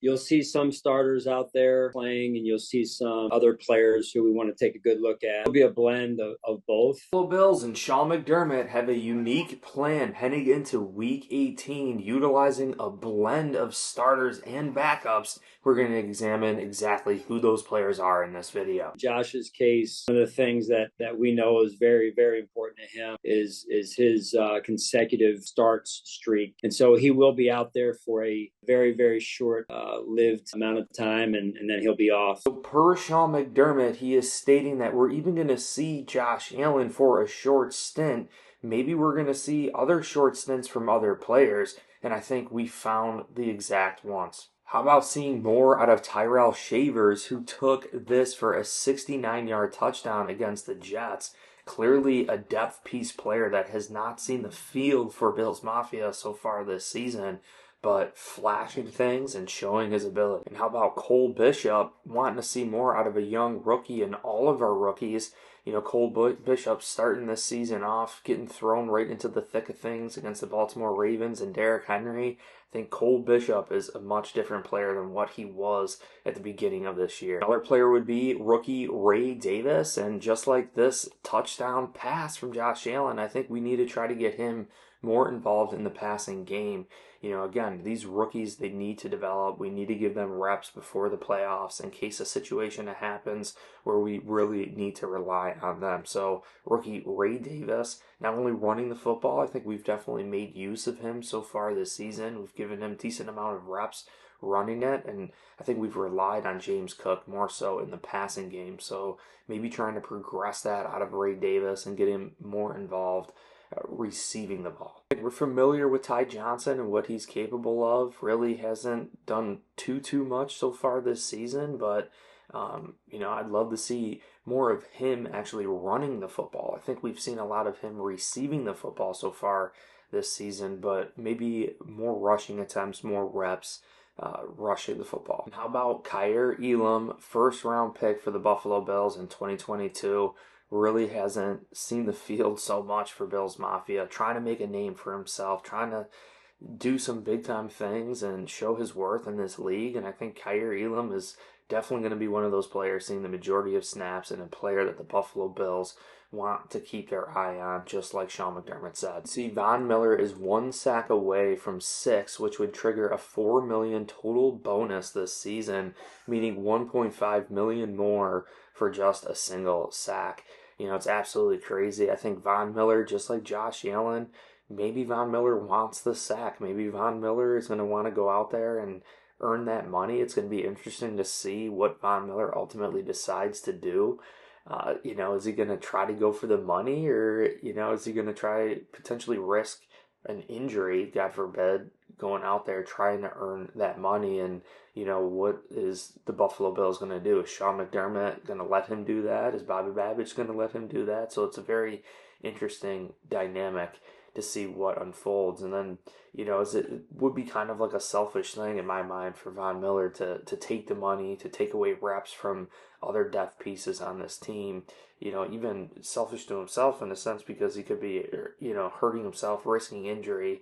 You'll see some starters out there playing, and you'll see some other players who we want to take a good look at. It'll be a blend of both. Buffalo Bills and Sean McDermott have a unique plan heading into Week 18, utilizing a blend of starters and backups. We're going to examine exactly who those players are in this video. Josh's case, one of the things that we know is very, very important to him is his consecutive starts streak. And so he will be out there for a very, very short lived amount of time, and then he'll be off. So per Sean McDermott, he is stating that we're even going to see Josh Allen for a short stint. Maybe we're going to see other short stints from other players, and I think we found the exact ones. How about seeing more out of Tyrell Shavers, who took this for a 69-yard touchdown against the Jets? Clearly a depth piece player that has not seen the field for Bills Mafia so far this season, but flashing things and showing his ability. And how about Cole Bishop, wanting to see more out of a young rookie and all of our rookies? You know, Cole Bishop starting this season off, getting thrown right into the thick of things against the Baltimore Ravens and Derrick Henry. I think Cole Bishop is a much different player than what he was at the beginning of this year. Another player would be rookie Ray Davis, and just like this touchdown pass from Josh Allen, I think we need to try to get him more involved in the passing game. You know, again, these rookies, they need to develop. We need to give them reps before the playoffs in case a situation happens where we really need to rely on them. So rookie Ray Davis, not only running the football, I think we've definitely made use of him so far this season. We've given him a decent amount of reps running it, and I think we've relied on James Cook more so in the passing game. So maybe trying to progress that out of Ray Davis and get him more involved receiving the ball. We're familiar with Ty Johnson and what he's capable of. Really hasn't done too much so far this season, but you know, I'd love to see more of him actually running the football. I think we've seen a lot of him receiving the football so far this season, but maybe more rushing attempts, more reps, rushing the football. And how about Kaiir Elam, first round pick for the Buffalo Bills in 2022? Really hasn't seen the field so much for Bills Mafia, trying to make a name for himself, trying to do some big time things and show his worth in this league. And I think Kaiir Elam is definitely going to be one of those players seeing the majority of snaps, and a player that the Buffalo Bills want to keep their eye on, just like Sean McDermott said. See, Von Miller is 1 sack away from 6, which would trigger a $4 million total bonus this season, meaning $1.5 million more for just a single sack. You know, it's absolutely crazy. I think Von Miller, just like Josh Allen, maybe Von Miller wants the sack. Maybe Von Miller is going to want to go out there and earn that money. It's going to be interesting to see what Von Miller ultimately decides to do. You know, is he going to try to go for the money, or, you know, is he going to try potentially risk an injury, God forbid, going out there trying to earn that money? And, you know, what is the Buffalo Bills going to do? Is Sean McDermott going to let him do that? Is Bobby Babbage going to let him do that? So it's a very interesting dynamic to see what unfolds. And then, you know, it would be kind of like a selfish thing in my mind for Von Miller to take the money, to take away reps from other depth pieces on this team. You know, even selfish to himself in a sense, because he could be, you know, hurting himself, risking injury.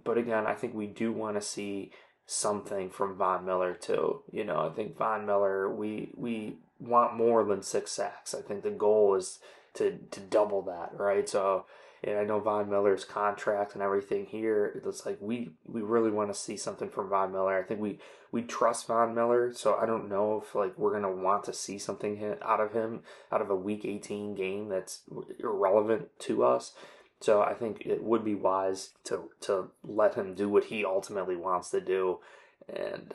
But again, I think we do want to see something from Von Miller too. You know, I think Von Miller, we want more than 6 sacks. I think the goal is to double that, right? So, and I know Von Miller's contract and everything here, it's like we really want to see something from Von Miller. I think we trust Von Miller, so I don't know if like we're gonna want to see something out of him, out of a Week 18 game that's irrelevant to us. So I think it would be wise to let him do what he ultimately wants to do, and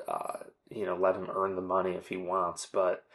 you know, let him earn the money if he wants. But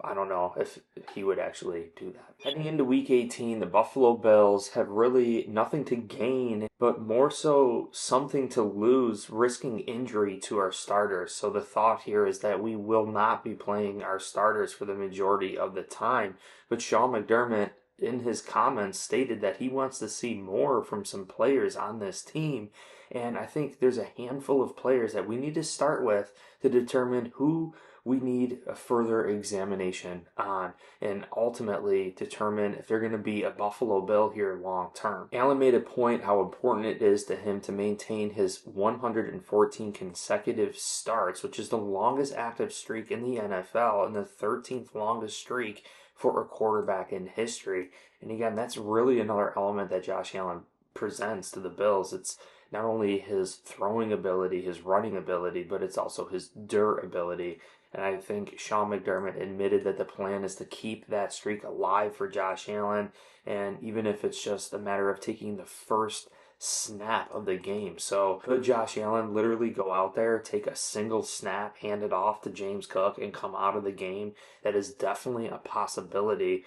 I don't know if he would actually do that. Heading into Week 18, the Buffalo Bills have really nothing to gain, but more so something to lose, risking injury to our starters. So the thought here is that we will not be playing our starters for the majority of the time. But Sean McDermott, in his comments, stated that he wants to see more from some players on this team. And I think there's a handful of players that we need to start with to determine who we need a further examination on and ultimately determine if they're going to be a Buffalo Bill here long term. Allen made a point how important it is to him to maintain his 114 consecutive starts, which is the longest active streak in the NFL and the 13th longest streak for a quarterback in history. And again, that's really another element that Josh Allen presents to the Bills. It's not only his throwing ability, his running ability, but it's also his durability. And I think Sean McDermott admitted that the plan is to keep that streak alive for Josh Allen. And even if it's just a matter of taking the first snap of the game. So could Josh Allen literally go out there, take a single snap, hand it off to James Cook, and come out of the game? That is definitely a possibility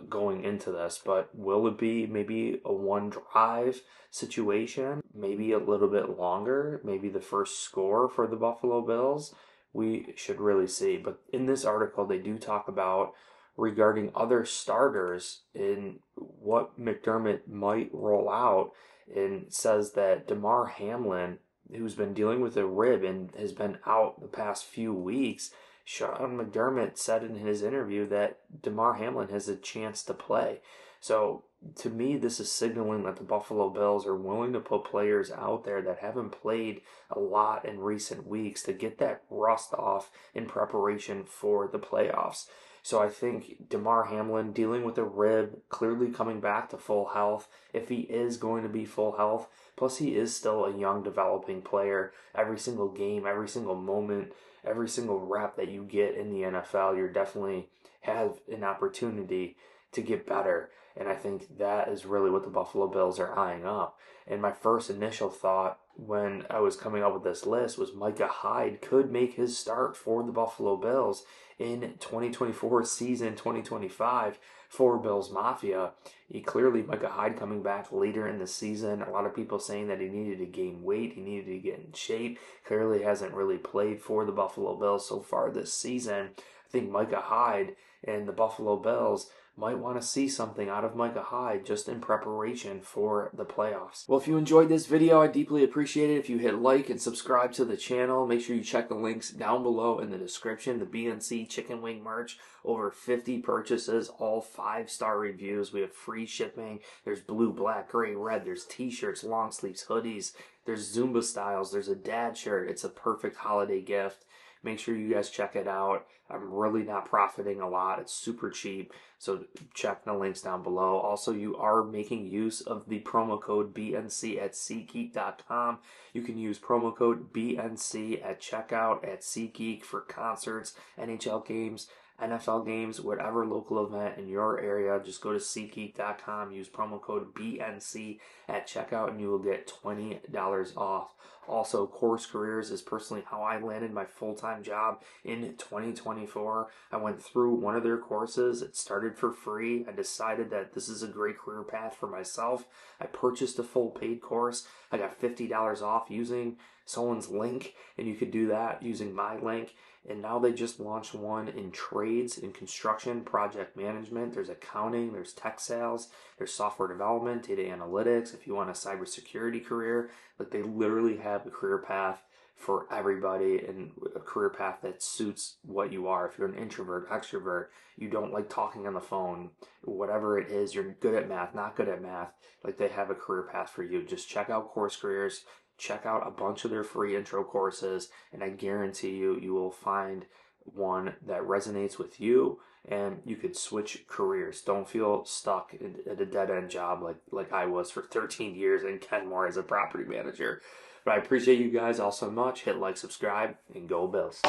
going into this. But will it be maybe a one drive situation? Maybe a little bit longer? Maybe the first score for the Buffalo Bills? We should really see. But in this article, they do talk about regarding other starters in what McDermott might roll out, and says that Damar Hamlin, who's been dealing with a rib and has been out the past few weeks, Sean McDermott said in his interview that Damar Hamlin has a chance to play. So to me, this is signaling that the Buffalo Bills are willing to put players out there that haven't played a lot in recent weeks to get that rust off in preparation for the playoffs. So I think Damar Hamlin dealing with a rib, clearly coming back to full health, if he is going to be full health, plus he is still a young developing player. Every single game, every single moment, every single rep that you get in the NFL, you definitely have an opportunity to get better. And I think that is really what the Buffalo Bills are eyeing up. And my first initial thought when I was coming up with this list was Micah Hyde could make his start for the Buffalo Bills in 2024 season 2025 for Bills Mafia. Micah Hyde coming back later in the season. A lot of people saying that he needed to gain weight, he needed to get in shape. Clearly hasn't really played for the Buffalo Bills so far this season. I think Micah Hyde and the Buffalo Bills might want to see something out of Micah Hyde just in preparation for the playoffs. Well, if you enjoyed this video, I'd deeply appreciate it if you hit like and subscribe to the channel. Make sure you check the links down below in the description. The BNC chicken wing merch, over 50 purchases, all 5-star reviews. We have free shipping. There's blue, black, gray, red. There's t-shirts, long sleeves, hoodies. There's Zumba styles. There's a dad shirt. It's a perfect holiday gift. Make sure you guys check it out. I'm really not profiting a lot. It's super cheap. So check the links down below. Also, you are making use of the promo code BNC at SeatGeek.com. You can use promo code BNC at checkout at SeatGeek for concerts, NHL games, NFL games, whatever local event in your area. Just go to SeatGeek.com, use promo code BNC at checkout, and you will get $20 off. Also, Course Careers is personally how I landed my full-time job in 2024. I went through one of their courses. It started for free. I decided that this is a great career path for myself. I purchased a full paid course. I got $50 off using someone's link, and you could do that using my link. And now they just launched one in trades, in construction, project management. There's accounting, there's tech sales, there's software development, data analytics. If you want a cybersecurity career, like they literally have a career path for everybody and a career path that suits what you are. If you're an introvert, extrovert, you don't like talking on the phone, whatever it is, you're good at math, not good at math, like they have a career path for you. Just check out Course Careers. Check out a bunch of their free intro courses, and I guarantee you will find one that resonates with you, and you could switch careers. Don't feel stuck at a dead-end job like I was for 13 years in Kenmore as a property manager. But I appreciate you guys all so much. Hit like, subscribe, and go Bills.